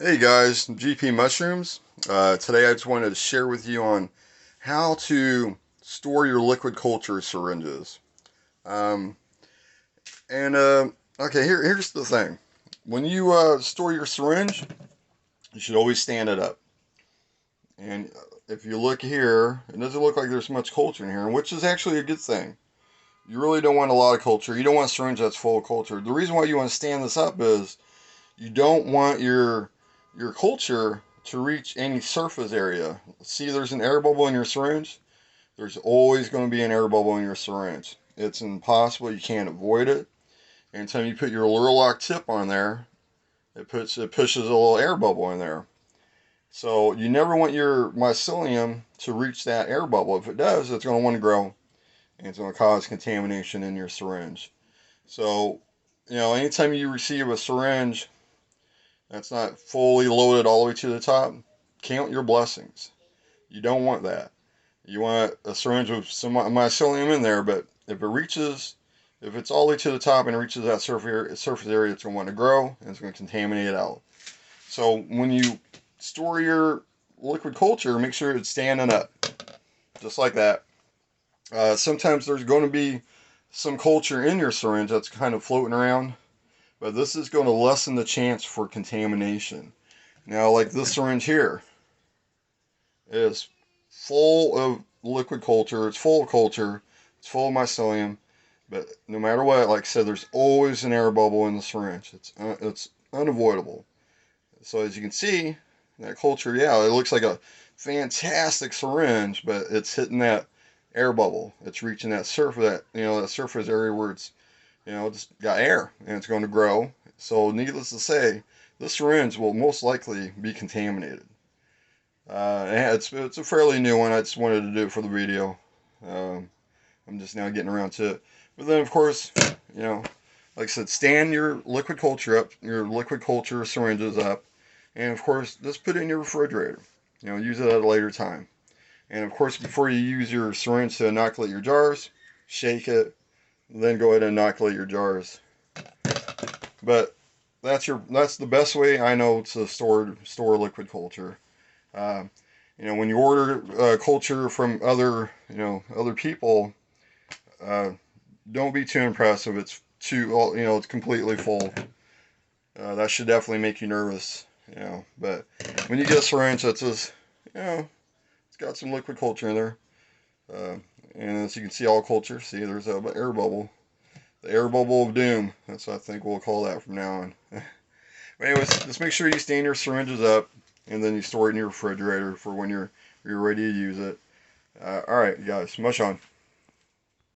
Hey guys, GP Mushrooms. Today I just wanted to share with you on how to store your liquid culture syringes. Um, and okay, here's the thing. When you store your syringe, you should always stand it up. And if you look here, it doesn't look like there's much culture in here, which is actually a good thing. You really don't want a lot of culture. You don't want a syringe that's full of culture. The reason why you want to stand this up is you don't want your culture to reach any surface area. See, there's an air bubble in your syringe. There's always going to be an air bubble in your syringe. It's impossible. You can't avoid it. Anytime you put your Lurlock tip on there, it pushes a little air bubble in there. So you never want your mycelium to reach that air bubble. If it does, it's going to want to grow, and it's going to cause contamination in your syringe. So, anytime you receive a syringe that's not fully loaded all the way to the top, count your blessings. You don't want that. You want a syringe with some mycelium in there, but if it's all the way to the top and it reaches that surface area, it's going to want to grow and it's going to contaminate it out. So when you store your liquid culture, make sure it's standing up, just like that. Sometimes there's going to be some culture in your syringe that's kind of floating around, but this is going to lessen the chance for contamination. Now, like this syringe here is full of liquid culture, it's full of culture, it's full of mycelium, but no matter what, like I said, there's always an air bubble in the syringe. It's unavoidable. So as you can see, that culture, yeah, it looks like a fantastic syringe, but it's hitting that air bubble. It's reaching that that surface area where it's, it's got air and it's going to grow. So needless to say, this syringe will most likely be contaminated. It's a fairly new one. I just wanted to do it for the video. I'm just now getting around to it. But then, of course, like I said, stand your liquid culture up, your liquid culture syringes up, and of course, just put it in your refrigerator. Use it at a later time. And of course, before you use your syringe to inoculate your jars, shake it, then go ahead and inoculate your jars. But that's the best way I know to store liquid culture. Uh, when you order culture from other people, uh, don't be too impressed if it's it's completely full. That should definitely make you nervous. But when you get a syringe that's just, it's got some liquid culture in there, uh, and as you can see, all culture. See, there's a air bubble, the air bubble of doom. That's what I think we'll call that from now on. But anyways, just make sure you stand your syringes up, and then you store it in your refrigerator for when you're ready to use it. All right, guys, much on.